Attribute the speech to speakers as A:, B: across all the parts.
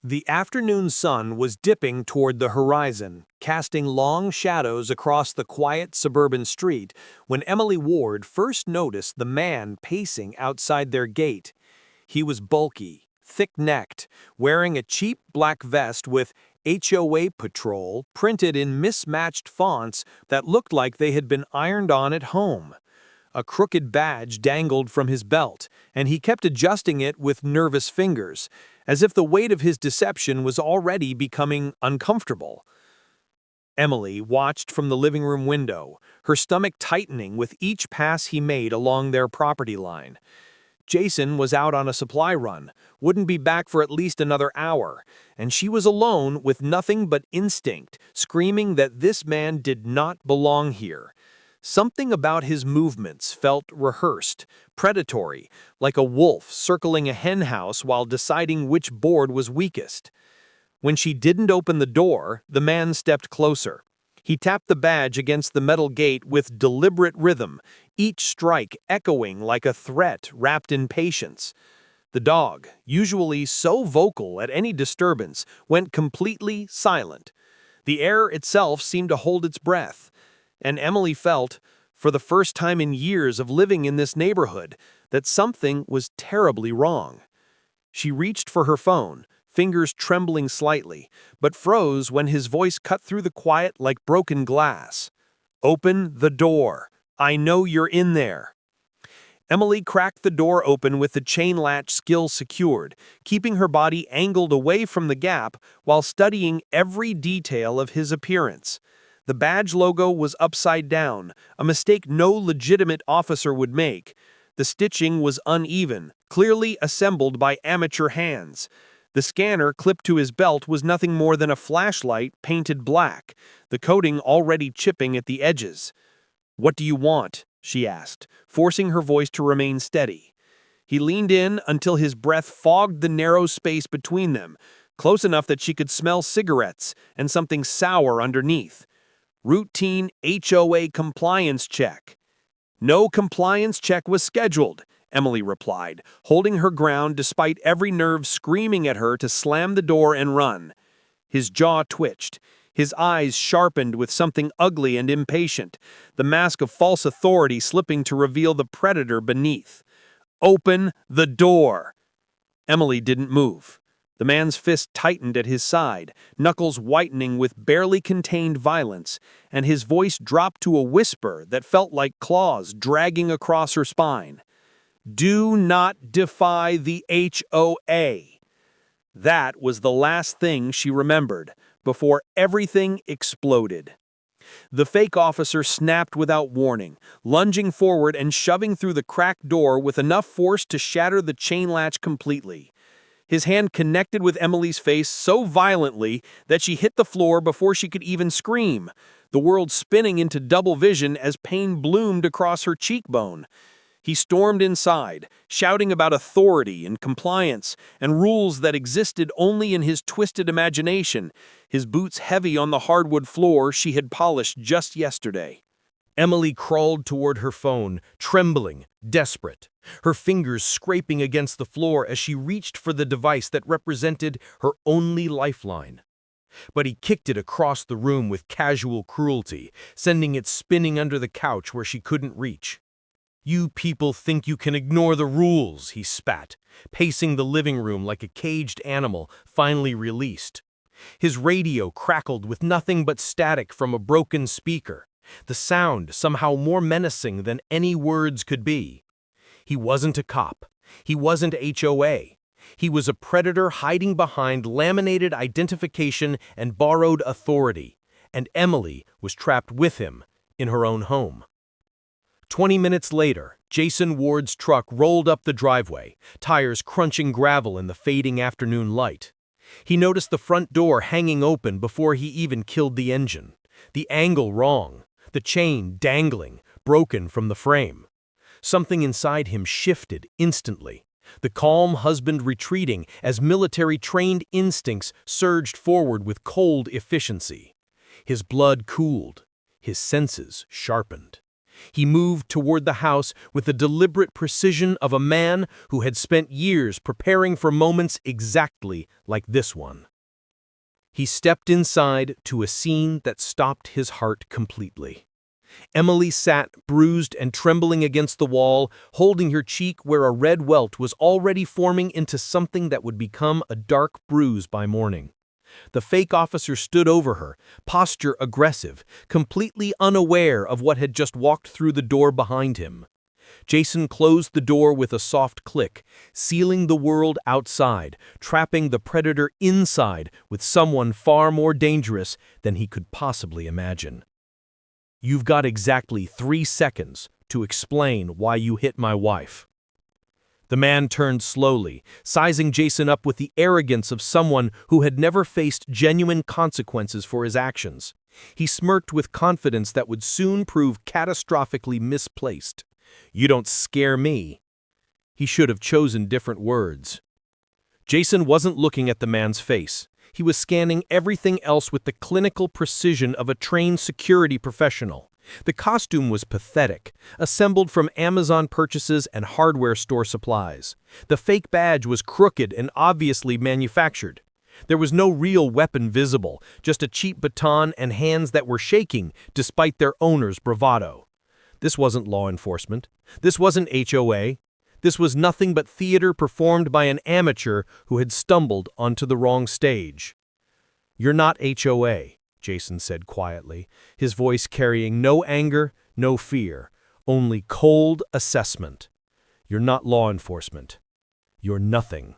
A: The afternoon sun was dipping toward the horizon, casting long shadows across the quiet suburban street when Emily Ward first noticed the man pacing outside their gate. He was bulky, thick-necked, wearing a cheap black vest with HOA Patrol printed in mismatched fonts that looked like they had been ironed on at home. A crooked badge dangled from his belt, and he kept adjusting it with nervous fingers, as if the weight of his deception was already becoming uncomfortable. Emily watched from the living room window, her stomach tightening with each pass he made along their property line. Jason was out on a supply run, wouldn't be back for at least another hour, and she was alone with nothing but instinct, screaming that this man did not belong here. Something about his movements felt rehearsed, predatory, like a wolf circling a henhouse while deciding which board was weakest. When she didn't open the door, the man stepped closer. He tapped the badge against the metal gate with deliberate rhythm, each strike echoing like a threat wrapped in patience. The dog, usually so vocal at any disturbance, went completely silent. The air itself seemed to hold its breath. And Emily felt, for the first time in years of living in this neighborhood, that something was terribly wrong. She reached for her phone, fingers trembling slightly, but froze when his voice cut through the quiet like broken glass. "Open the door. I know you're in there." Emily cracked the door open with the chain latch skill secured, keeping her body angled away from the gap while studying every detail of his appearance. The badge logo was upside down, a mistake no legitimate officer would make. The stitching was uneven, clearly assembled by amateur hands. The scanner clipped to his belt was nothing more than a flashlight painted black, the coating already chipping at the edges. "What do you want?" she asked, forcing her voice to remain steady. He leaned in until his breath fogged the narrow space between them, close enough that she could smell cigarettes and something sour underneath. "Routine HOA compliance check." "No compliance check was scheduled," Emily replied, holding her ground despite every nerve screaming at her to slam the door and run. His jaw twitched, his eyes sharpened with something ugly and impatient, the mask of false authority slipping to reveal the predator beneath. "Open the door!" Emily didn't move. The man's fist tightened at his side, knuckles whitening with barely contained violence, and his voice dropped to a whisper that felt like claws dragging across her spine. "Do not defy the HOA." That was the last thing she remembered, before everything exploded. The fake officer snapped without warning, lunging forward and shoving through the cracked door with enough force to shatter the chain latch completely. His hand connected with Emily's face so violently that she hit the floor before she could even scream, the world spinning into double vision as pain bloomed across her cheekbone. He stormed inside, shouting about authority and compliance and rules that existed only in his twisted imagination, his boots heavy on the hardwood floor she had polished just yesterday. Emily crawled toward her phone, trembling, desperate, her fingers scraping against the floor as she reached for the device that represented her only lifeline. But he kicked it across the room with casual cruelty, sending it spinning under the couch where she couldn't reach. "You people think you can ignore the rules," he spat, pacing the living room like a caged animal finally released. His radio crackled with nothing but static from a broken speaker, the sound somehow more menacing than any words could be. He wasn't a cop. He wasn't HOA. He was a predator hiding behind laminated identification and borrowed authority, and Emily was trapped with him in her own home. 20 minutes later, Jason Ward's truck rolled up the driveway, tires crunching gravel in the fading afternoon light. He noticed the front door hanging open before he even killed the engine, the angle wrong, the chain dangling, broken from the frame. Something inside him shifted instantly, the calm husband retreating as military-trained instincts surged forward with cold efficiency. His blood cooled, his senses sharpened.
B: He moved toward the house with the deliberate precision of a man who had spent years preparing for moments exactly like this one. He stepped inside to a scene that stopped his heart completely. Emily sat, bruised and trembling against the wall, holding her cheek where a red welt was already forming into something that would become a dark bruise by morning. The fake officer stood over her, posture aggressive, completely unaware of what had just walked through the door behind him. Jason closed the door with a soft click, sealing the world outside, trapping the predator inside with someone far more dangerous than he could possibly imagine. "You've got exactly 3 seconds to explain why you hit my wife." The man turned slowly, sizing Jason up with the arrogance of someone who had never faced genuine consequences for his actions. He smirked with confidence that would soon prove catastrophically misplaced. "You don't scare me." He should have chosen different words. Jason wasn't looking at the man's face. He was scanning everything else with the clinical precision of a trained security professional. The costume was pathetic, assembled from Amazon purchases and hardware store supplies. The fake badge was crooked and obviously manufactured. There was no real weapon visible, just a cheap baton and hands that were shaking despite their owner's bravado. This wasn't law enforcement. This wasn't HOA. This was nothing but theater performed by an amateur who had stumbled onto the wrong stage. "You're not HOA," Jason said quietly, his voice carrying no anger, no fear, only cold assessment. "You're not law enforcement. You're nothing."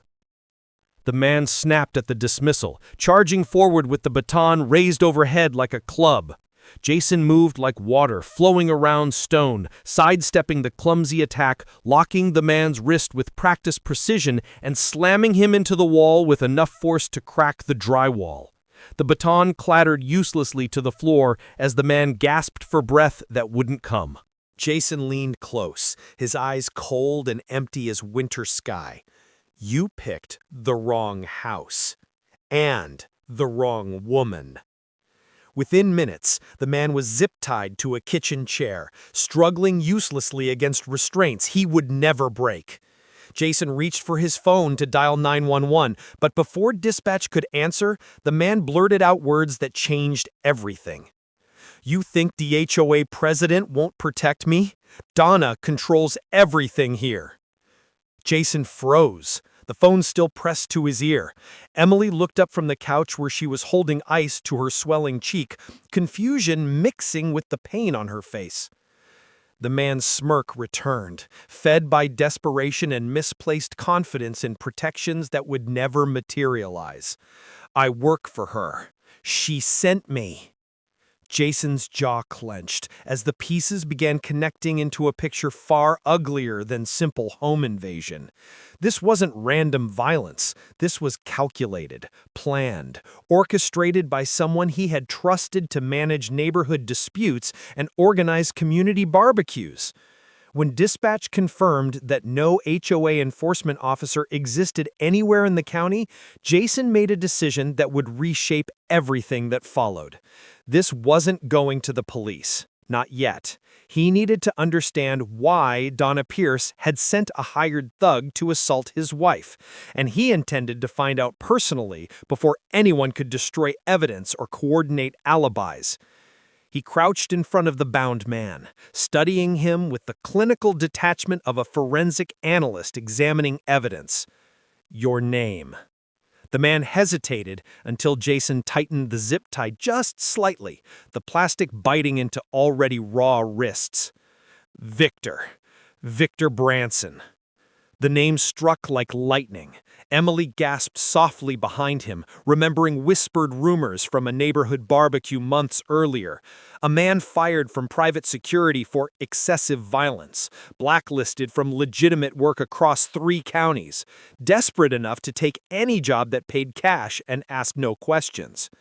B: The man snapped at the dismissal, charging forward with the baton raised overhead like a club. Jason moved like water flowing around stone, sidestepping the clumsy attack, locking the man's wrist with practiced precision and slamming him into the wall with enough force to crack the drywall. The baton clattered uselessly to the floor as the man gasped for breath that wouldn't come.
A: Jason leaned close, his eyes cold and empty as winter sky. "You picked the wrong house. And the wrong woman." Within minutes, the man was zip-tied to a kitchen chair, struggling uselessly against restraints he would never break. Jason reached for his phone to dial 911, but before dispatch could answer, the man blurted out words that changed everything. "You think the HOA president won't protect me? Donna controls everything here." Jason froze, the phone still pressed to his ear. Emily looked up from the couch where she was holding ice to her swelling cheek, confusion mixing with the pain on her face. The man's smirk returned, fed by desperation and misplaced confidence in protections that would never materialize. "I work for her. She sent me." Jason's jaw clenched as the pieces began connecting into a picture far uglier than simple home invasion. This wasn't random violence. This was calculated, planned, orchestrated by someone he had trusted to manage neighborhood disputes and organize community barbecues. When dispatch confirmed that no HOA enforcement officer existed anywhere in the county, Jason made a decision that would reshape everything that followed. This wasn't going to the police. Not yet. He needed to understand why Donna Pierce had sent a hired thug to assault his wife, and he intended to find out personally before anyone could destroy evidence or coordinate alibis. He crouched in front of the bound man, studying him with the clinical detachment of a forensic analyst examining evidence. "Your name." The man hesitated until Jason tightened the zip tie just slightly, the plastic biting into already raw wrists. "Victor. Victor Branson." The name struck like lightning. Emily gasped softly behind him, remembering whispered rumors from a neighborhood barbecue months earlier. A man fired from private security for excessive violence, blacklisted from legitimate work across 3 counties, desperate enough to take any job that paid cash and ask no questions.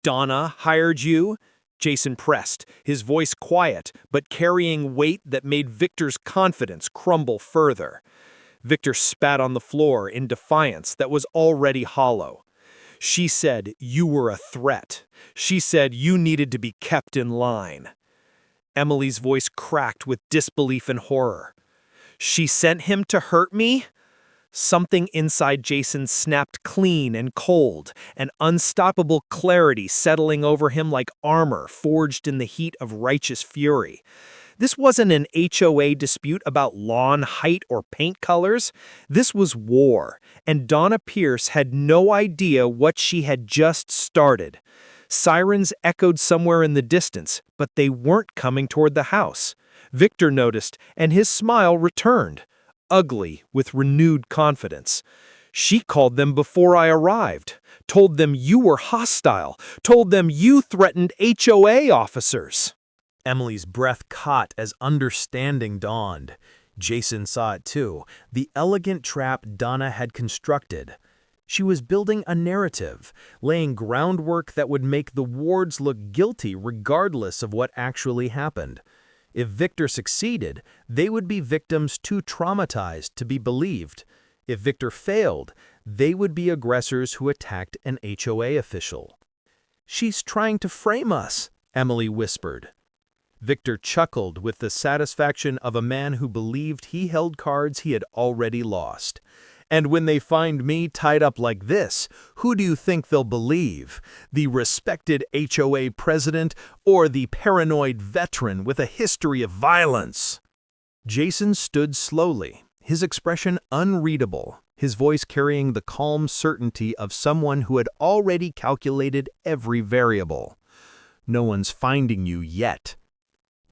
A: "Donna hired you?" Jason pressed, his voice quiet, but carrying weight that made Victor's confidence crumble further. Victor spat on the floor in defiance that was already hollow. "She said you were a threat. She said you needed to be kept in line." Emily's voice cracked with disbelief and horror. She sent him to hurt me? Something inside Jason snapped clean and cold, an unstoppable clarity settling over him like armor forged in the heat of righteous fury. This wasn't an HOA dispute about lawn height or paint colors. This was war, and Donna Pierce had no idea what she had just started. Sirens echoed somewhere in the distance, but they weren't coming toward the house. Victor noticed, and his smile returned, ugly with renewed confidence. She called them before I arrived, told them you were hostile, told them you threatened HOA officers. Emily's breath caught as understanding dawned. Jason saw it too, the elegant trap Donna had constructed. She was building a narrative, laying groundwork that would make the wards look guilty regardless of what actually happened. If Victor succeeded, they would be victims too traumatized to be believed. If Victor failed, they would be aggressors who attacked an HOA official. "She's trying to frame us," Emily whispered. Victor chuckled with the satisfaction of a man who believed he held cards he had already lost. "And when they find me tied up like this, who do you think they'll believe? The respected HOA president or the paranoid veteran with a history of violence?" Jason stood slowly, his expression unreadable, his voice carrying the calm certainty of someone who had already calculated every variable. "No one's finding you yet."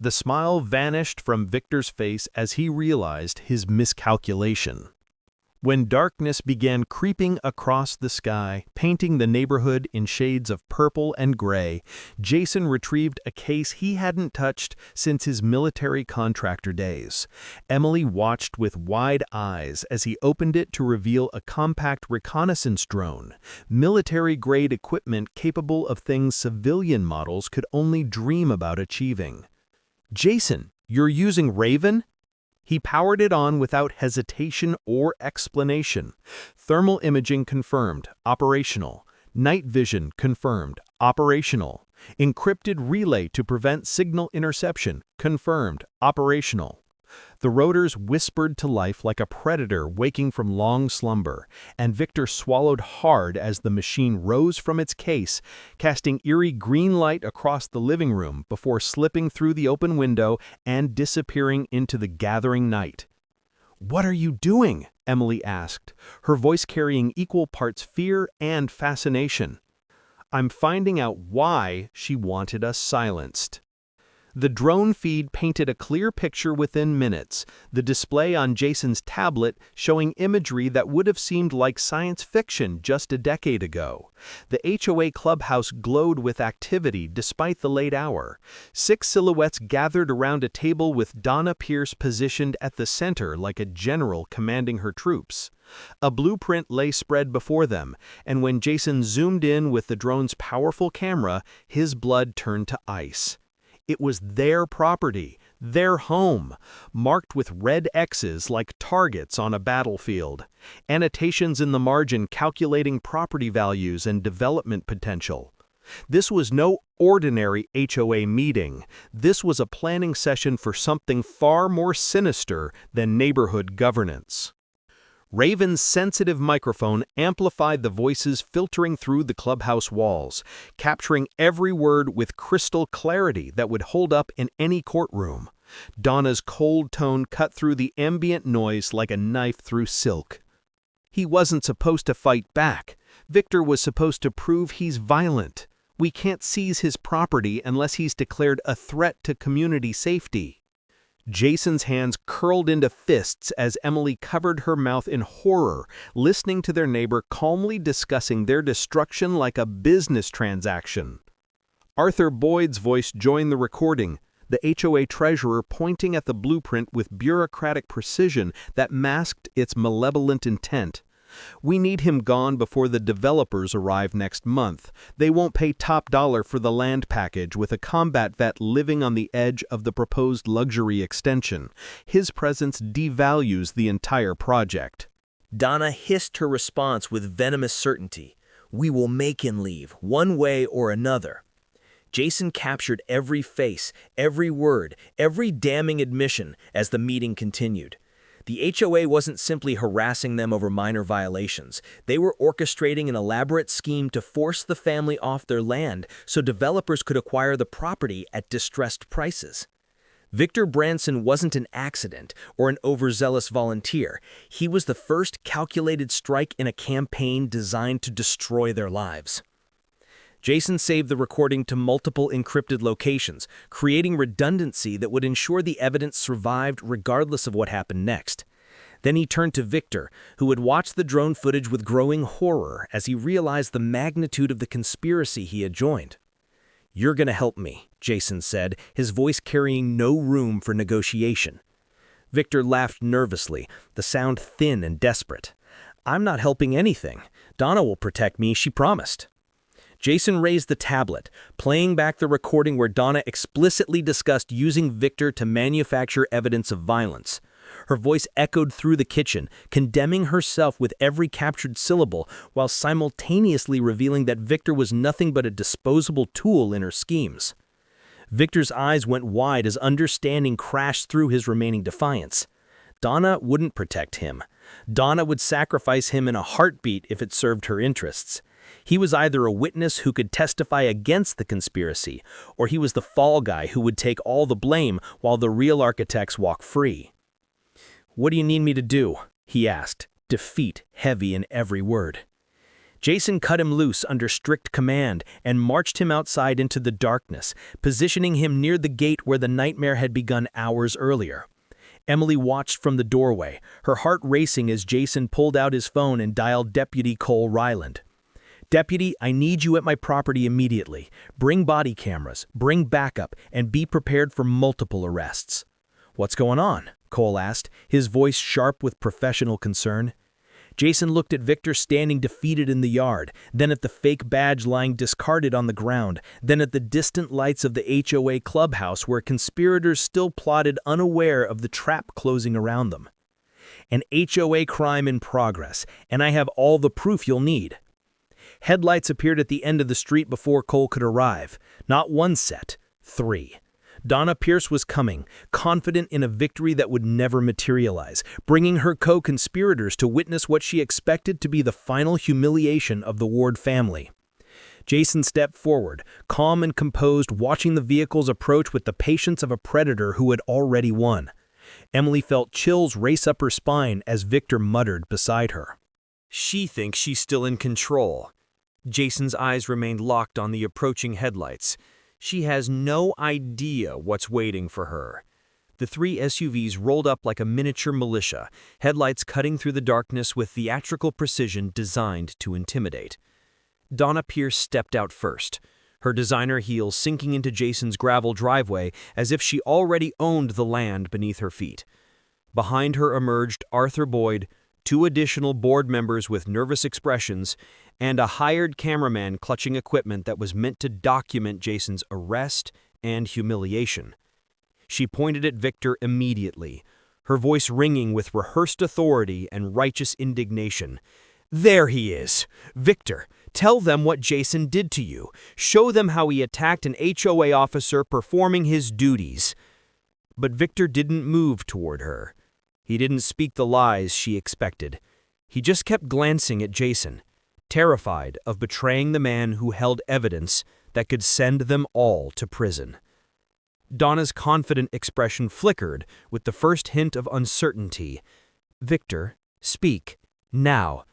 A: The smile vanished from Victor's face as he realized his miscalculation. When darkness began creeping across the sky, painting the neighborhood in shades of purple and gray, Jason retrieved a case he hadn't touched since his military contractor days. Emily watched with wide eyes as he opened it to reveal a compact reconnaissance drone, military-grade equipment capable of things civilian models could only dream about achieving. "Jason, you're using Raven?" He powered it on without hesitation or explanation. Thermal imaging confirmed, operational. Night vision confirmed, operational. Encrypted relay to prevent signal interception, confirmed, operational. The rotors whispered to life like a predator waking from long slumber, and Victor swallowed hard as the machine rose from its case, casting eerie green light across the living room before slipping through the open window and disappearing into the gathering night. "What are you doing?" Emily asked, her voice carrying equal parts fear and fascination. "I'm finding out why she wanted us silenced." The drone feed painted a clear picture within minutes, the display on Jason's tablet showing imagery that would have seemed like science fiction just a decade ago. The HOA clubhouse glowed with activity despite the late hour. 6 silhouettes gathered around a table with Donna Pierce positioned at the center like a general commanding her troops. A blueprint lay spread before them, and when Jason zoomed in with the drone's powerful camera, his blood turned to ice. It was their property, their home, marked with red X's like targets on a battlefield. Annotations in the margin calculating property values and development potential. This was no ordinary HOA meeting. This was a planning session for something far more sinister than neighborhood governance. Raven's sensitive microphone amplified the voices filtering through the clubhouse walls, capturing every word with crystal clarity that would hold up in any courtroom. Donna's cold tone cut through the ambient noise like a knife through silk. "He wasn't supposed to fight back. Victor was supposed to prove he's violent. We can't seize his property unless he's declared a threat to community safety." Jason's hands curled into fists as Emily covered her mouth in horror, listening to their neighbor calmly discussing their destruction like a business transaction. Arthur Boyd's voice joined the recording, the HOA treasurer pointing at the blueprint with bureaucratic precision that masked its malevolent intent. "We need him gone before the developers arrive next month. They won't pay top dollar for the land package with a combat vet living on the edge of the proposed luxury extension. His presence devalues the entire project."
C: Donna hissed her response with venomous certainty. "We will make him leave, one way or another." Jason captured every face, every word, every damning admission as the meeting continued. The HOA wasn't simply harassing them over minor violations. They were orchestrating an elaborate scheme to force the family off their land so developers could acquire the property at distressed prices. Victor Branson wasn't an accident or an overzealous volunteer. He was the first calculated strike in a campaign designed to destroy their lives. Jason saved the recording to multiple encrypted locations, creating redundancy that would ensure the evidence survived regardless of what happened next. Then he turned to Victor, who had watched the drone footage with growing horror as he realized the magnitude of the conspiracy he had joined. "You're gonna help me," Jason said, his voice carrying no room for negotiation. Victor laughed nervously, the sound thin and desperate. "I'm not helping anything. Donna will protect me, she promised." Jason raised the tablet, playing back the recording where Donna explicitly discussed using Victor to manufacture evidence of violence. Her voice echoed through the kitchen, condemning herself with every captured syllable, while simultaneously revealing that Victor was nothing but a disposable tool in her schemes. Victor's eyes went wide as understanding crashed through his remaining defiance. Donna wouldn't protect him. Donna would sacrifice him in a heartbeat if it served her interests. He was either a witness who could testify against the conspiracy, or he was the fall guy who would take all the blame while the real architects walk free. "What do you need me to do?" he asked, defeat heavy in every word. Jason cut him loose under strict command and marched him outside into the darkness, positioning him near the gate where the nightmare had begun hours earlier. Emily watched from the doorway, her heart racing as Jason pulled out his phone and dialed Deputy Cole Ryland. "Deputy, I need you at my property immediately. Bring body cameras, bring backup, and be prepared for multiple arrests." "What's going on?" Cole asked, his voice sharp with professional concern. Jason looked at Victor standing defeated in the yard, then at the fake badge lying discarded on the ground, then at the distant lights of the HOA clubhouse where conspirators still plotted unaware of the trap closing around them. "An HOA crime in progress, and I have all the proof you'll need." Headlights appeared at the end of the street before Cole could arrive. Not one set, 3. Donna Pierce was coming, confident in a victory that would never materialize, bringing her co-conspirators to witness what she expected to be the final humiliation of the Ward family. Jason stepped forward, calm and composed, watching the vehicles approach with the patience of a predator who had already won. Emily felt chills race up her spine as Victor muttered beside her.
A: She thinks she's still in control. Jason's eyes remained locked on the approaching headlights. She has no idea what's waiting for her. The 3 SUVs rolled up like a miniature militia, headlights cutting through the darkness with theatrical precision designed to intimidate. Donna Pierce stepped out first, her designer heels sinking into Jason's gravel driveway as if she already owned the land beneath her feet. Behind her emerged Arthur Boyd, 2 additional board members with nervous expressions, and a hired cameraman clutching equipment that was meant to document Jason's arrest and humiliation. She pointed at Victor immediately, her voice ringing with rehearsed authority and righteous indignation. "There he is! Victor, tell them what Jason did to you. Show them how he attacked an HOA officer performing his duties." But Victor didn't move toward her. He didn't speak the lies she expected. He just kept glancing at Jason, terrified of betraying the man who held evidence that could send them all to prison. Donna's confident expression flickered with the first hint of uncertainty. "Victor, speak, now."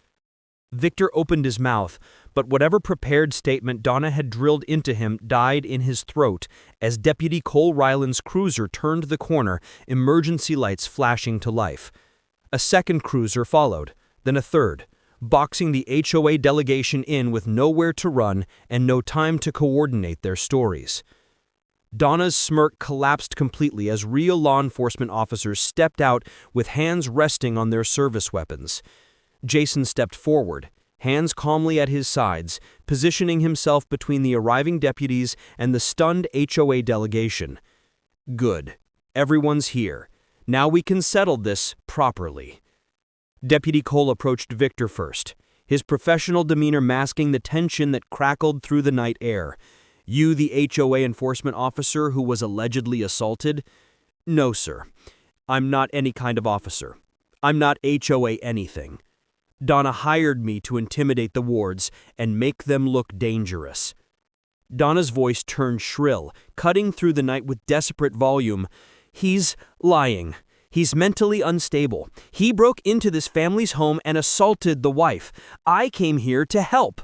A: Victor opened his mouth, but whatever prepared statement Donna had drilled into him died in his throat as Deputy Cole Ryland's cruiser turned the corner, emergency lights flashing to life. A second cruiser followed, then a third, boxing the HOA delegation in with nowhere to run and no time to coordinate their stories. Donna's smirk collapsed completely as real law enforcement officers stepped out with hands resting on their service weapons. Jason stepped forward, hands calmly at his sides, positioning himself between the arriving deputies and the stunned HOA delegation. "Good. Everyone's here. Now we can settle this properly." Deputy Cole approached Victor first, his professional demeanor masking the tension that crackled through the night air.
B: You, the HOA enforcement officer who was allegedly assaulted? No, sir. I'm not any kind of officer. I'm not HOA anything. Donna hired me to intimidate the wards and make them look dangerous. Donna's voice turned shrill, cutting through the night with desperate volume. He's lying. He's mentally unstable. He broke into this family's home and assaulted the wife. I came here to help.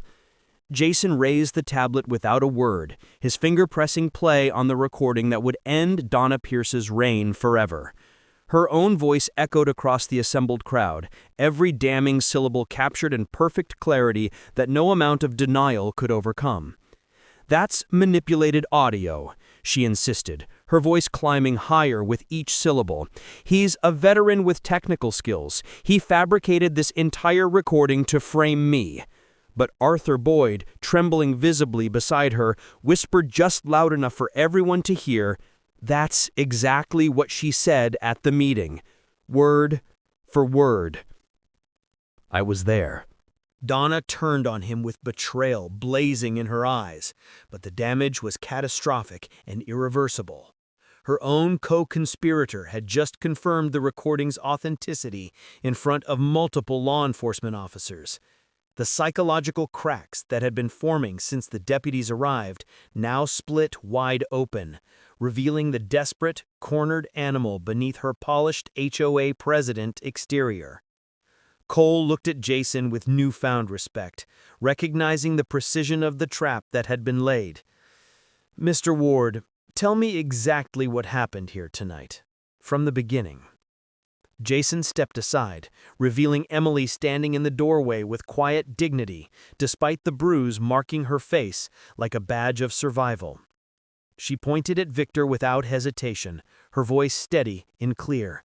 B: Jason raised the tablet without a word, his finger pressing play on the recording that would end Donna Pierce's reign forever. Her own voice echoed across the assembled crowd, every damning syllable captured in perfect clarity that no amount of denial could overcome. That's manipulated audio, she insisted, her voice climbing higher with each syllable. He's a veteran with technical skills. He fabricated this entire recording to frame me. But Arthur Boyd, trembling visibly beside her, whispered just loud enough for everyone to hear, "That's exactly what she said at the meeting. Word for word." I was there.
A: Donna turned on him with betrayal blazing in her eyes, but the damage was catastrophic and irreversible. Her own co-conspirator had just confirmed the recording's authenticity in front of multiple law enforcement officers. The psychological cracks that had been forming since the deputies arrived now split wide open, revealing the desperate, cornered animal beneath her polished HOA president exterior. Cole looked at Jason with newfound respect, recognizing the precision of the trap that had been laid. "Mr. Ward, tell me exactly what happened here tonight, from the beginning." Jason stepped aside, revealing Emily standing in the doorway with quiet dignity, despite the bruise marking her face like a badge of survival. She pointed at Victor without hesitation, her voice steady and clear.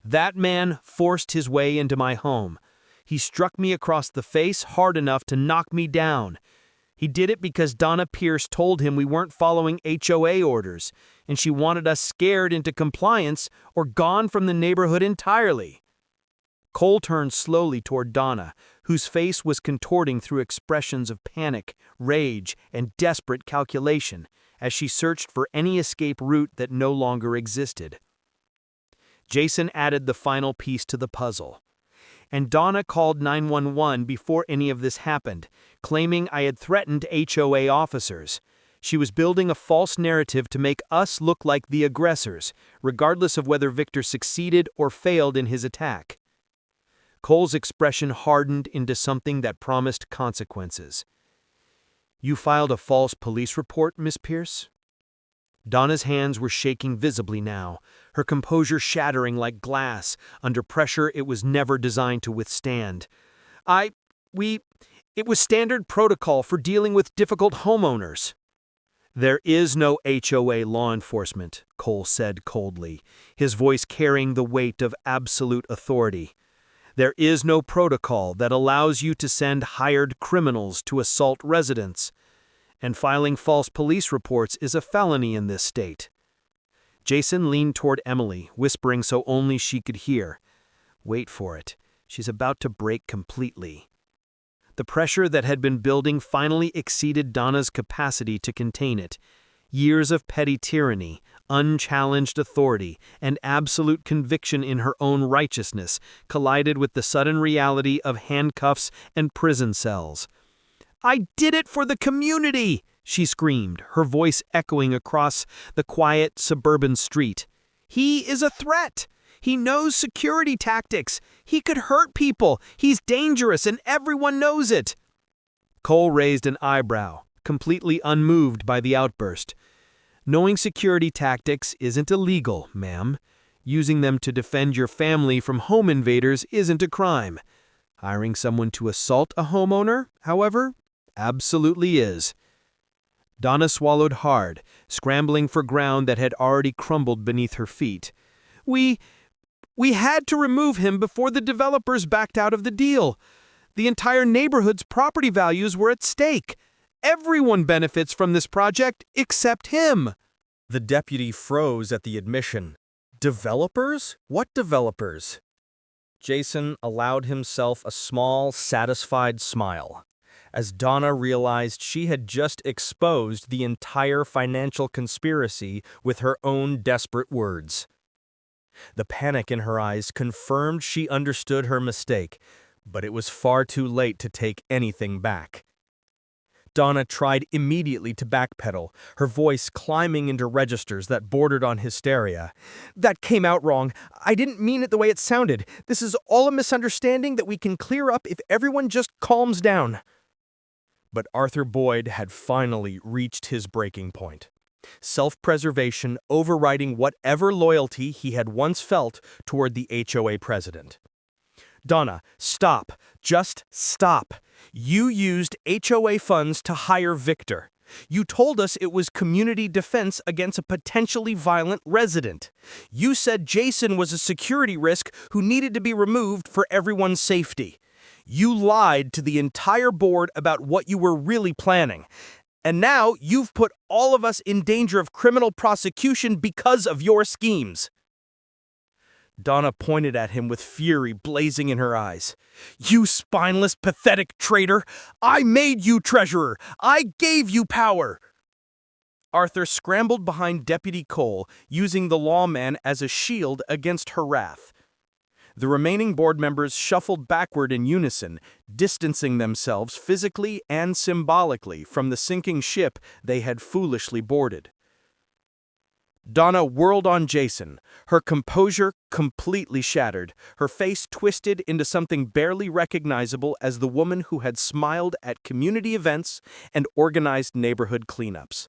A: "That man forced his way into my home. He struck me across the face hard enough to knock me down. He did it because Donna Pierce told him we weren't following HOA orders, and she wanted us scared into compliance or gone from the neighborhood entirely." Cole turned slowly toward Donna, whose face was contorting through expressions of panic, rage, and desperate calculation as she searched for any escape route that no longer existed. Jason added the final piece to the puzzle. "And Donna called 911 before any of this happened, claiming I had threatened HOA officers. She was building a false narrative to make us look like the aggressors, regardless of whether Victor succeeded or failed in his attack." Cole's expression hardened into something that promised consequences. "You filed a false police report, Miss Pierce?" Donna's hands were shaking visibly now, her composure shattering like glass under pressure it was never designed to withstand. It was standard protocol for dealing with difficult homeowners." "There is no HOA law enforcement," Cole said coldly, his voice carrying the weight of absolute authority. "There is no protocol that allows you to send hired criminals to assault residents. And filing false police reports is a felony in this state." Jason leaned toward Emily, whispering so only she could hear. "Wait for it. She's about to break completely." The pressure that had been building finally exceeded Donna's capacity to contain it. Years of petty tyranny, unchallenged authority, and absolute conviction in her own righteousness collided with the sudden reality of handcuffs and prison cells. "I did it for the community!" she screamed, her voice echoing across the quiet suburban street. "He is a threat! He knows security tactics! He could hurt people! He's dangerous and everyone knows it!" Cole raised an eyebrow, completely unmoved by the outburst. "Knowing security tactics isn't illegal, ma'am. Using them to defend your family from home invaders isn't a crime. Hiring someone to assault a homeowner, however, absolutely is." Donna swallowed hard, scrambling for ground that had already crumbled beneath her feet. We had to remove him before the developers backed out of the deal. The entire neighborhood's property values were at stake. Everyone benefits from this project except him."
D: The deputy froze at the admission. "Developers? What developers?" Jason allowed himself a small, satisfied smile. as Donna realized she had just exposed the entire financial conspiracy with her own desperate words. The panic in her eyes confirmed she understood her mistake, but it was far too late to take anything back. Donna tried immediately to backpedal, her voice climbing into registers that bordered on hysteria. "That came out wrong. I didn't mean it the way it sounded. This is all a misunderstanding that we can clear up if everyone just calms down." But Arthur Boyd had finally reached his breaking point. Self-preservation overriding whatever loyalty he had once felt toward the HOA president. "Donna, stop. Just stop. You used HOA funds to hire Victor. You told us it was community defense against a potentially violent resident. You said Jason was a security risk who needed to be removed for everyone's safety. You lied to the entire board about what you were really planning. And now you've put all of us in danger of criminal prosecution because of your schemes." Donna pointed at him with fury blazing in her eyes. "You spineless, pathetic traitor! I made you treasurer! I gave you power!" Arthur scrambled behind Deputy Cole, using the lawman as a shield against her wrath. The remaining board members shuffled backward in unison, distancing themselves physically and symbolically from the sinking ship they had foolishly boarded. Donna whirled on Jason, her composure completely shattered, her face twisted into something barely recognizable as the woman who had smiled at community events and organized neighborhood cleanups.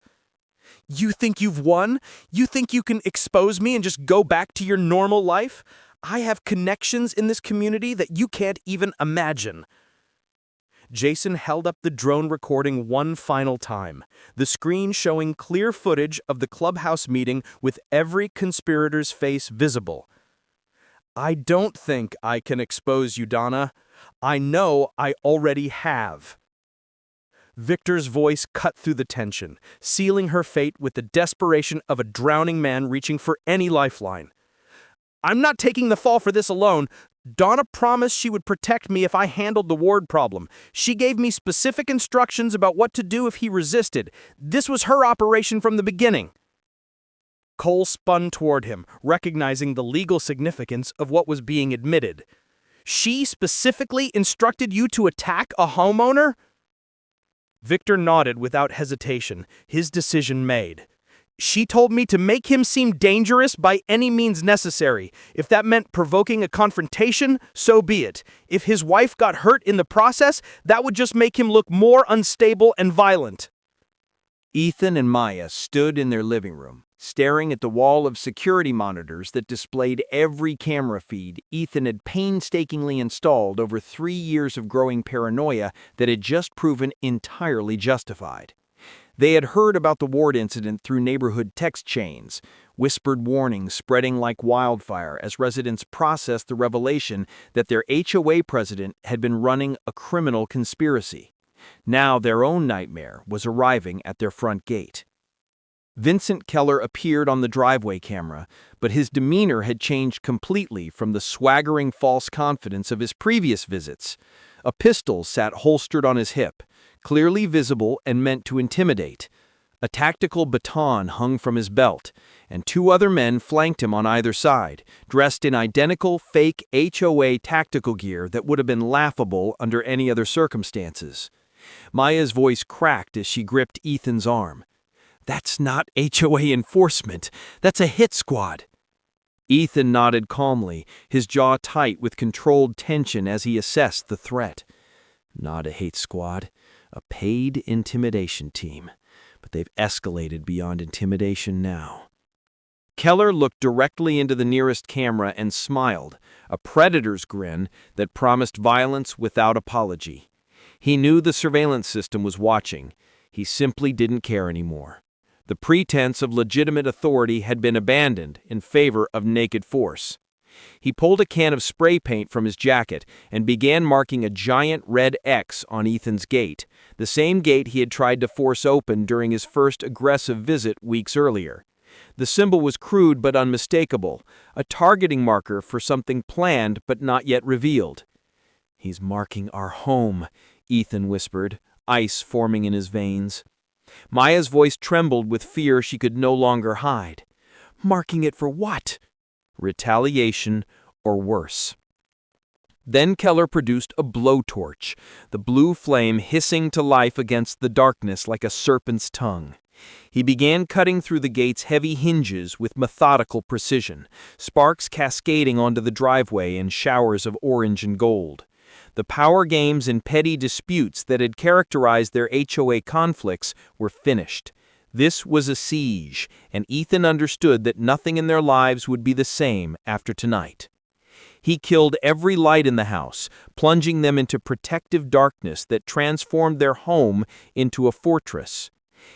D: "You think you've won? You think you can expose me and just go back to your normal life? I have connections in this community that you can't even imagine." Jason held up the drone recording one final time, the screen showing clear footage of the clubhouse meeting with every conspirator's face visible. "I don't think I can expose you, Donna. I know I already have." Victor's voice cut through the tension, sealing her fate with the desperation of a drowning man reaching for any lifeline. "I'm not taking the fall for this alone. Donna promised she would protect me if I handled the ward problem. She gave me specific instructions about what to do if he resisted. This was her operation from the beginning." Cole spun toward him, recognizing the legal significance of what was being admitted. "She specifically instructed you to attack a homeowner?" Victor nodded without hesitation, his decision made. "She told me to make him seem dangerous by any means necessary. If that meant provoking a confrontation, so be it. If his wife got hurt in the process, that would just make him look more unstable and violent."
A: Ethan and Maya stood in their living room, staring at the wall of security monitors that displayed every camera feed Ethan had painstakingly installed over 3 years of growing paranoia that had just proven entirely justified. They had heard about the ward incident through neighborhood text chains, whispered warnings spreading like wildfire as residents processed the revelation that their HOA president had been running a criminal conspiracy. Now their own nightmare was arriving at their front gate. Vincent Keller appeared on the driveway camera, but his demeanor had changed completely from the swaggering false confidence of his previous visits. A pistol sat holstered on his hip, clearly visible and meant to intimidate. A tactical baton hung from his belt, and 2 other men flanked him on either side, dressed in identical fake HOA tactical gear that would have been laughable under any other circumstances. Maya's voice cracked as she gripped Ethan's arm. "That's not HOA enforcement. That's a hit squad." Ethan nodded calmly, his jaw tight with controlled tension as he assessed the threat. Not a hate squad, a paid intimidation team. But they've escalated beyond intimidation now. Keller looked directly into the nearest camera and smiled, a predator's grin that promised violence without apology. He knew the surveillance system was watching. He simply didn't care anymore. The pretense of legitimate authority had been abandoned in favor of naked force. He pulled a can of spray paint from his jacket and began marking a giant red X on Ethan's gate, the same gate he had tried to force open during his first aggressive visit weeks earlier. The symbol was crude but unmistakable, a targeting marker for something planned but not yet revealed. "He's marking our home," Ethan whispered,
E: ice forming in his veins. Maya's voice trembled with fear she could no longer hide. Marking it for what? Retaliation or worse. Then Keller produced a blowtorch, the blue flame hissing to life against the darkness like a serpent's tongue. He began cutting through the gate's heavy hinges with methodical precision, sparks cascading onto the driveway in showers of orange and gold. The power games and petty disputes that had characterized their HOA conflicts were finished. This was a siege, and Ethan understood that nothing in their lives would be the same after tonight. He killed every light in the house, plunging them into protective darkness that transformed their home into a fortress.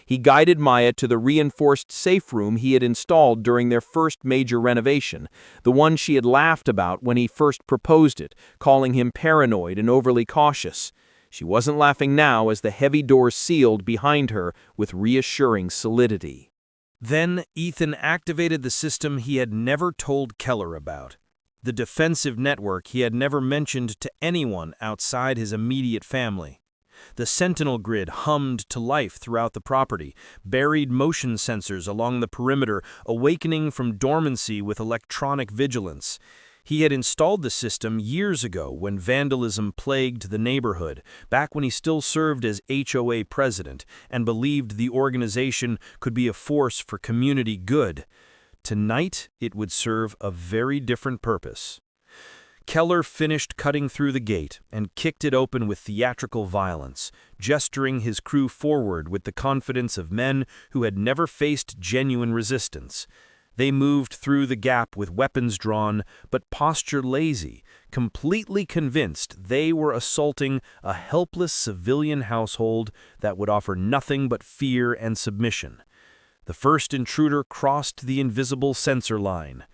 E: He guided Maya to the reinforced safe room he had installed during their first major renovation, the one she had laughed about when he first proposed it, calling him paranoid and overly cautious. She wasn't laughing now as the heavy doors sealed behind her with reassuring solidity.
C: Then Ethan activated the system he had never told Keller about. The defensive network he had never mentioned to anyone outside his immediate family. The Sentinel grid hummed to life throughout the property, buried motion sensors along the perimeter, awakening from dormancy with electronic vigilance. He had installed the system years ago when vandalism plagued the neighborhood, back when he still served as HOA president and believed the organization could be a force for community good. Tonight, it would serve a very different purpose. Keller finished cutting through the gate and kicked it open with theatrical violence, gesturing his crew forward with the confidence of men who had never faced genuine resistance. They moved through the gap with weapons drawn, but posture lazy, completely convinced they were assaulting a helpless civilian household that would offer nothing but fear and submission. The first intruder crossed the invisible sensor line.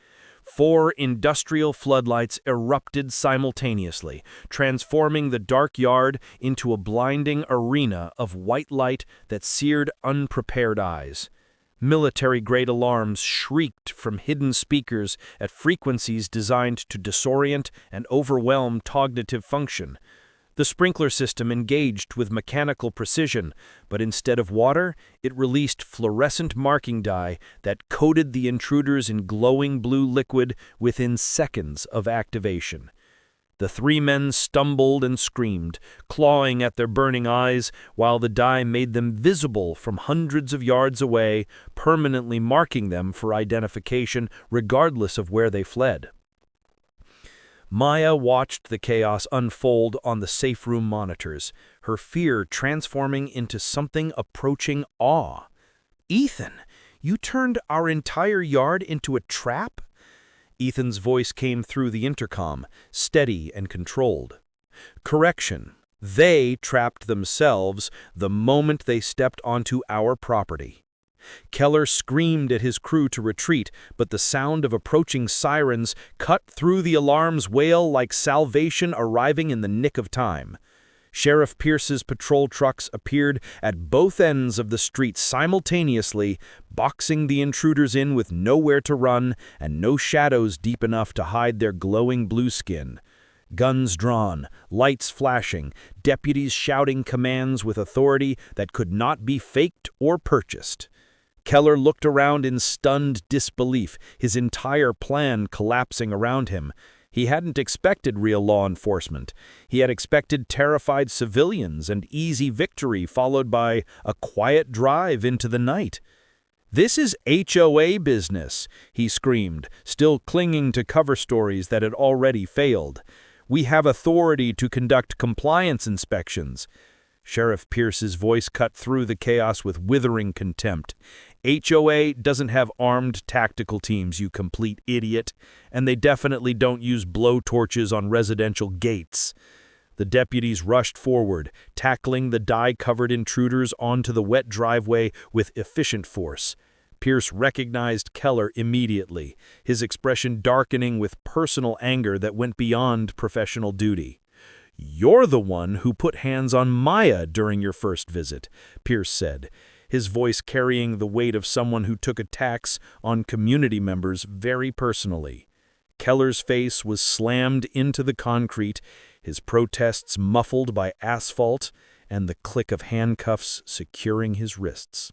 C: 4 industrial floodlights erupted simultaneously, transforming the dark yard into a blinding arena of white light that seared unprepared eyes. Military-grade alarms shrieked from hidden speakers at frequencies designed to disorient and overwhelm cognitive function. The sprinkler system engaged with mechanical precision, but instead of water, it released fluorescent marking dye that coated the intruders in glowing blue liquid within seconds of activation. The 3 men stumbled and screamed, clawing at their burning eyes, while the dye made them visible from hundreds of yards away, permanently marking them for identification regardless of where they fled. Maya watched the chaos unfold on the safe room monitors, her fear transforming into something approaching awe. "Ethan, you turned our entire yard into a trap?" Ethan's voice came through the intercom, steady and controlled. "Correction. They trapped themselves the moment they stepped onto our property." Keller screamed at his crew to retreat, but the sound of approaching sirens cut through the alarm's wail like salvation arriving in the nick of time. Sheriff Pierce's patrol trucks appeared at both ends of the street simultaneously, boxing the intruders in with nowhere to run and no shadows deep enough to hide their glowing blue skin. Guns drawn, lights flashing, deputies shouting commands with authority that could not be faked or purchased. Keller looked around in stunned disbelief, his entire plan collapsing around him. He hadn't expected real law enforcement. He had expected terrified civilians and easy victory followed by a quiet drive into the night. "This is HOA business," he screamed, still clinging to cover stories that had already failed. "We have authority to conduct compliance inspections." Sheriff Pierce's voice cut through the chaos with withering contempt. "HOA doesn't have armed tactical teams, you complete idiot, and they definitely don't use blowtorches on residential gates." The deputies rushed forward, tackling the dye-covered intruders onto the wet driveway with efficient force. Pierce recognized Keller immediately, his expression darkening with personal anger that went beyond professional duty. "You're the one who put hands on Maya during your first visit," Pierce said, his voice carrying the weight of someone who took attacks on community members very personally. Keller's face was slammed into the concrete, his protests muffled by asphalt, and the click of handcuffs securing his wrists.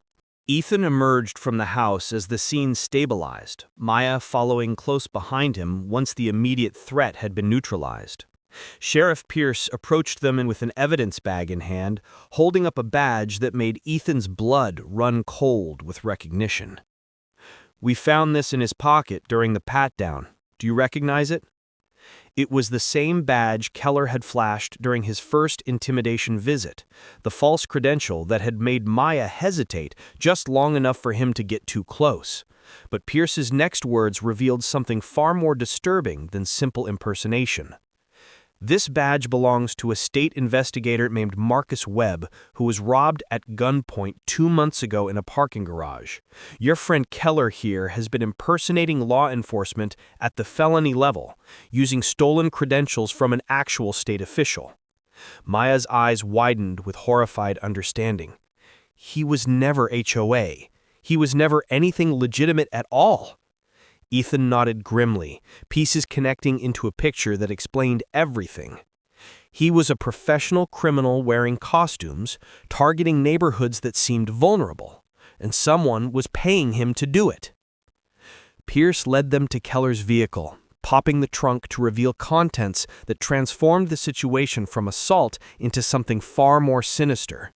D: Ethan emerged from the house as the scene stabilized, Maya following close behind him once the immediate threat had been neutralized. Sheriff Pierce approached them with an evidence bag in hand, holding up a badge that made Ethan's blood run cold with recognition. "We found this in his pocket during the pat-down. Do you recognize it?" It was the same badge Keller had flashed during his first intimidation visit, the false credential that had made Maya hesitate just long enough for him to get too close. But Pierce's next words revealed something far more disturbing than simple impersonation. "This badge belongs to a state investigator named Marcus Webb, who was robbed at gunpoint 2 months ago in a parking garage. Your friend Keller here has been impersonating law enforcement at the felony level, using stolen credentials from an actual state official." Maya's eyes widened with horrified understanding. He was never HOA. He was never anything legitimate at all. Ethan nodded grimly, pieces connecting into a picture that explained everything. He was a professional criminal wearing costumes, targeting neighborhoods that seemed vulnerable, and someone was paying him to do it. Pierce led them to Keller's vehicle, popping the trunk to reveal contents that transformed the situation from assault into something far more sinister.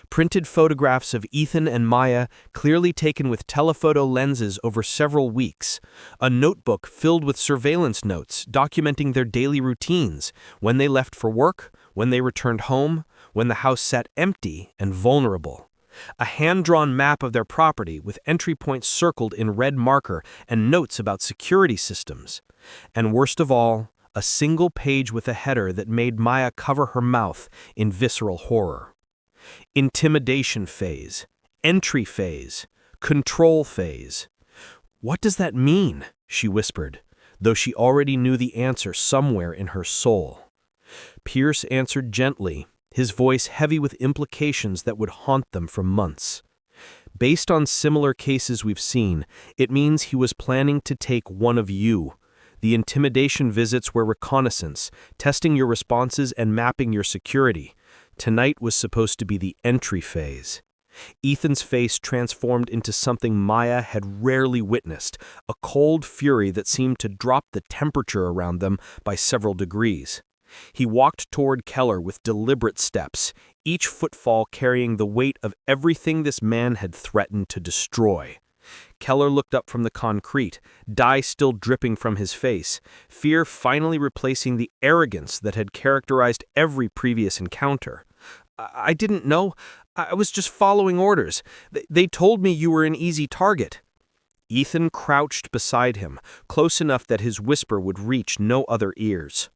D: Printed photographs of Ethan and Maya, clearly taken with telephoto lenses over several weeks. A notebook filled with surveillance notes documenting their daily routines, when they left for work, when they returned home, when the house sat empty and vulnerable. A hand-drawn map of their property with entry points circled in red marker and notes about security systems. And worst of all, a single page with a header that made Maya cover her mouth in visceral horror. Intimidation phase, entry phase, control phase. "What does that mean?" she whispered, though she already knew the answer somewhere in her soul. Pierce answered gently, his voice heavy with implications that would haunt them for months. "Based on similar cases we've seen, it means he was planning to take one of you. The intimidation visits were reconnaissance, testing your responses and mapping your security. Tonight was supposed to be the entry phase." Ethan's face transformed into something Maya had rarely witnessed, a cold fury that seemed to drop the temperature around them by several degrees. He walked toward Keller with deliberate steps, each footfall carrying the weight of everything this man had threatened to destroy. Keller looked up from the concrete, dye still dripping from his face, fear finally replacing the arrogance that had characterized every previous encounter. I didn't know. I was just following orders. They told me you were an easy target." Ethan crouched beside him, close enough that his whisper would reach no other ears.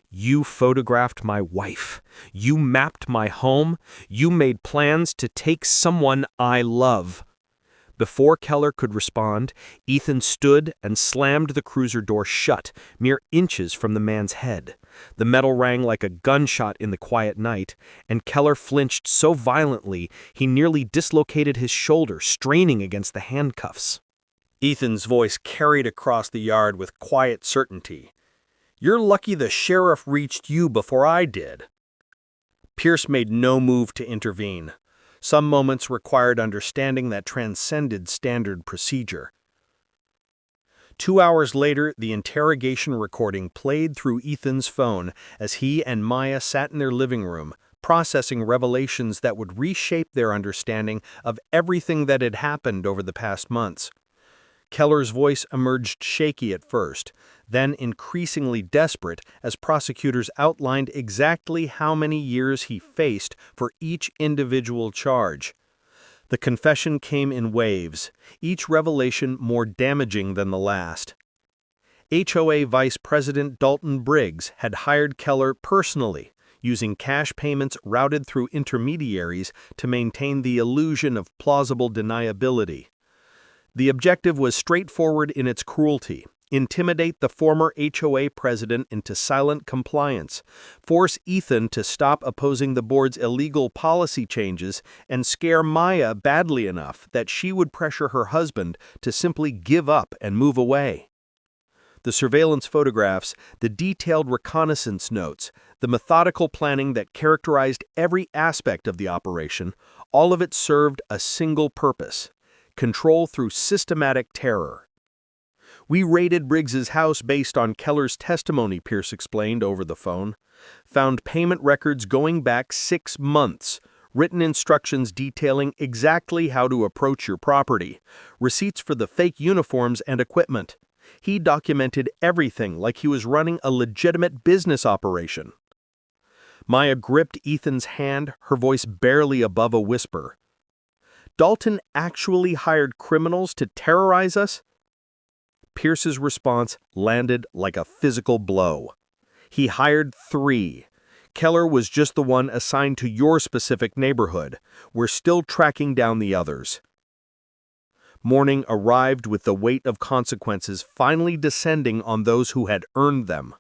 D: "You photographed my wife. You mapped my home. You made plans to take someone I love." Before Keller could respond, Ethan stood and slammed the cruiser door shut, mere inches from the man's head. The metal rang like a gunshot in the quiet night, and Keller flinched so violently he nearly dislocated his shoulder, straining against the handcuffs.
A: Ethan's voice carried across the yard with quiet certainty. "You're lucky the sheriff reached you before I did." Pierce made no move to intervene. Some moments required understanding that transcended standard procedure. 2 hours later, the interrogation recording played through Ethan's phone as he and Maya sat in their living room, processing revelations that would reshape their understanding of everything that had happened over the past months. Keller's voice emerged shaky at first, then increasingly desperate as prosecutors outlined exactly how many years he faced for each individual charge. The confession came in waves, each revelation more damaging than the last. HOA Vice President Dalton Briggs had hired Keller personally, using cash payments routed through intermediaries to maintain the illusion of plausible deniability. The objective was straightforward in its cruelty: intimidate the former HOA president into silent compliance, force Ethan to stop opposing the board's illegal policy changes, and scare Maya badly enough that she would pressure her husband to simply give up and move away.
B: The surveillance photographs, the detailed reconnaissance notes, the methodical planning that characterized every aspect of the operation, all of it served a single purpose: control through systematic terror. "We raided Briggs's house based on Keller's testimony," Pierce explained over the phone. "Found payment records going back 6 months, written instructions detailing exactly how to approach your property, receipts for the fake uniforms and equipment. He documented everything like he was running a legitimate business operation." Maya gripped Ethan's hand, her voice barely above a whisper. "Dalton actually hired criminals to terrorize us?" Pierce's response landed like a physical blow. "He hired 3. Keller was just the one assigned to your specific neighborhood. We're still tracking down the others." Morning arrived with the weight of consequences finally descending on those who had earned them.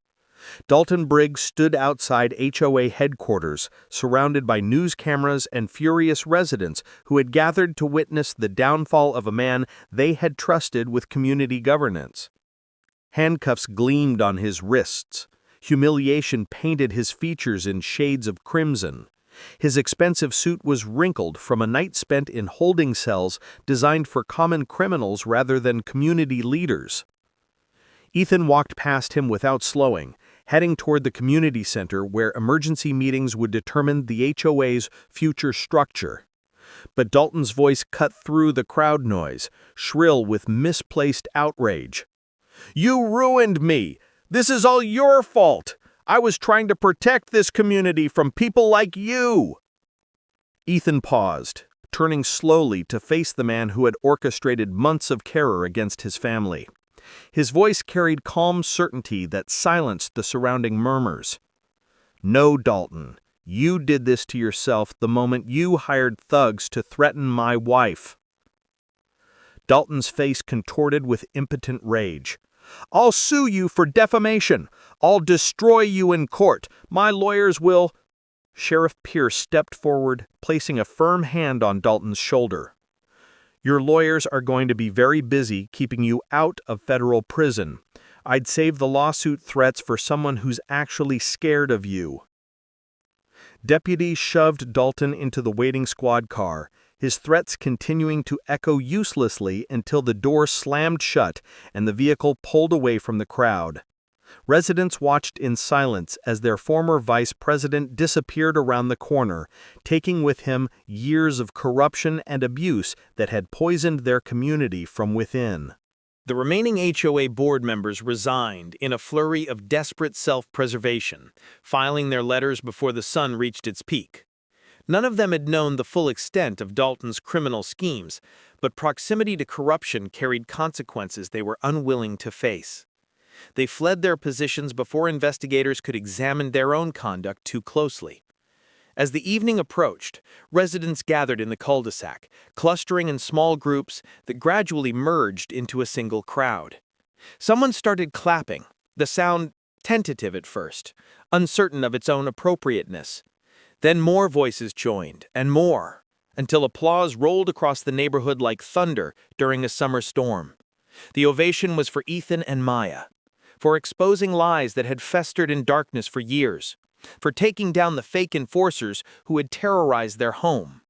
B: Dalton Briggs stood outside HOA headquarters, surrounded by news cameras and furious residents who had gathered to witness the downfall of a man they had trusted with community governance. Handcuffs gleamed on his wrists. Humiliation painted his features in shades of crimson. His expensive suit was wrinkled from a night spent in holding cells designed for common criminals rather than community leaders. Ethan walked past him without slowing, heading toward the community center where emergency meetings would determine the HOA's future structure. But Dalton's voice cut through the crowd noise, shrill with misplaced outrage. "You ruined me! This is all your fault! I was trying to protect this community from people like you!" Ethan paused, turning slowly to face the man who had orchestrated months of terror against his family. His voice carried calm certainty that silenced the surrounding murmurs. "No, Dalton, you did this to yourself the moment you hired thugs to threaten my wife." Dalton's face contorted with impotent rage. "I'll sue you for defamation. I'll destroy you in court. My lawyers will—" Sheriff Pierce stepped forward, placing a firm hand on Dalton's shoulder. "Your lawyers are going to be very busy keeping you out of federal prison. I'd save the lawsuit threats for someone who's actually scared of you." Deputies shoved Dalton into the waiting squad car, his threats continuing to echo uselessly until the door slammed shut and the vehicle pulled away from the crowd. Residents watched in silence as their former vice president disappeared around the corner, taking with him years of corruption and abuse that had poisoned their community from within.
A: The remaining HOA board members resigned in a flurry of desperate self-preservation, filing their letters before the sun reached its peak. None of them had known the full extent of Dalton's criminal schemes, but proximity to corruption carried consequences they were unwilling to face. They fled their positions before investigators could examine their own conduct too closely. As the evening approached, residents gathered in the cul-de-sac, clustering in small groups that gradually merged into a single crowd. Someone started clapping, the sound tentative at first, uncertain of its own appropriateness. Then more voices joined, and more, until applause rolled across the neighborhood like thunder during a summer storm. The ovation was for Ethan and Maya, for exposing lies that had festered in darkness for years, for taking down the fake enforcers who had terrorized their home,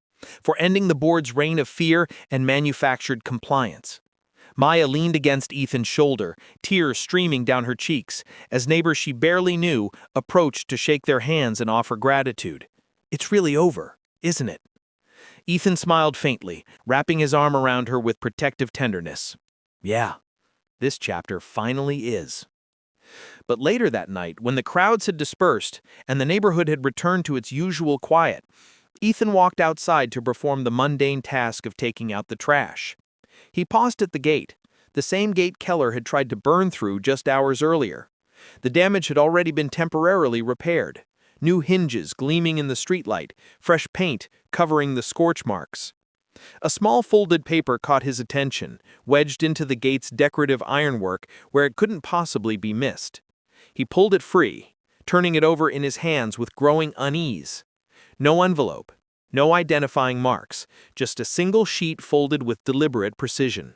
A: for ending the board's reign of fear and manufactured compliance. Maya leaned against Ethan's shoulder, tears streaming down her cheeks, as neighbors she barely knew approached to shake their hands and offer gratitude. "It's really over, isn't it?" Ethan smiled faintly, wrapping his arm around her with protective tenderness. "Yeah, this chapter finally is." But later that night, when the crowds had dispersed and the neighborhood had returned to its usual quiet, Ethan walked outside to perform the mundane task of taking out the trash. He paused at the gate, the same gate Keller had tried to burn through just hours earlier. The damage had already been temporarily repaired. New hinges gleaming in the streetlight, fresh paint covering the scorch marks. A small folded paper caught his attention, wedged into the gate's decorative ironwork where it couldn't possibly be missed. He pulled it free, turning it over in his hands with growing unease. No envelope, no identifying marks, just a single sheet folded with deliberate precision.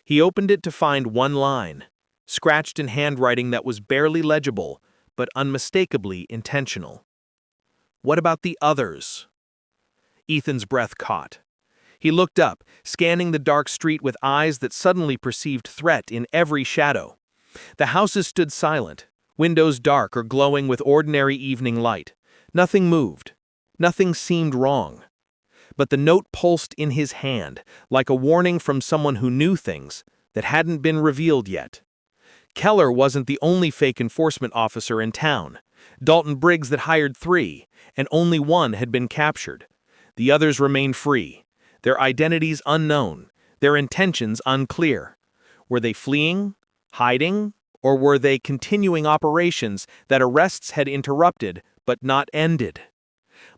A: He opened it to find one line:
B: scratched in handwriting that was barely legible, but unmistakably intentional. What about the others? Ethan's breath caught. He looked up, scanning the dark street with eyes that suddenly perceived threat in every shadow. The houses stood silent, windows dark or glowing with ordinary evening light. Nothing moved. Nothing seemed wrong. But the note pulsed in his hand, like a warning from someone who knew things that hadn't been revealed yet. Keller wasn't the only fake enforcement officer in town. Dalton Briggs had hired 3, and only 1 had been captured. The others remained free, their identities unknown, their intentions unclear. Were they fleeing, hiding, or were they continuing operations that arrests had interrupted but not ended?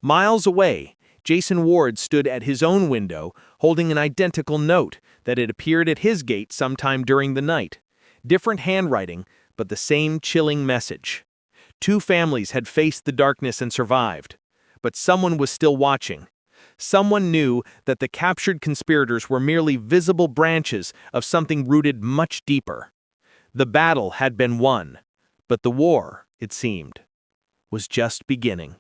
B: Miles away, Jason Ward stood at his own window, holding an identical note that had appeared at his gate sometime during the night. Different handwriting, but the same chilling message. 2 families had faced the darkness and survived, but someone was still watching. Someone knew that the captured conspirators were merely visible branches of something rooted much deeper. The battle had been won, but the war, it seemed, was just beginning.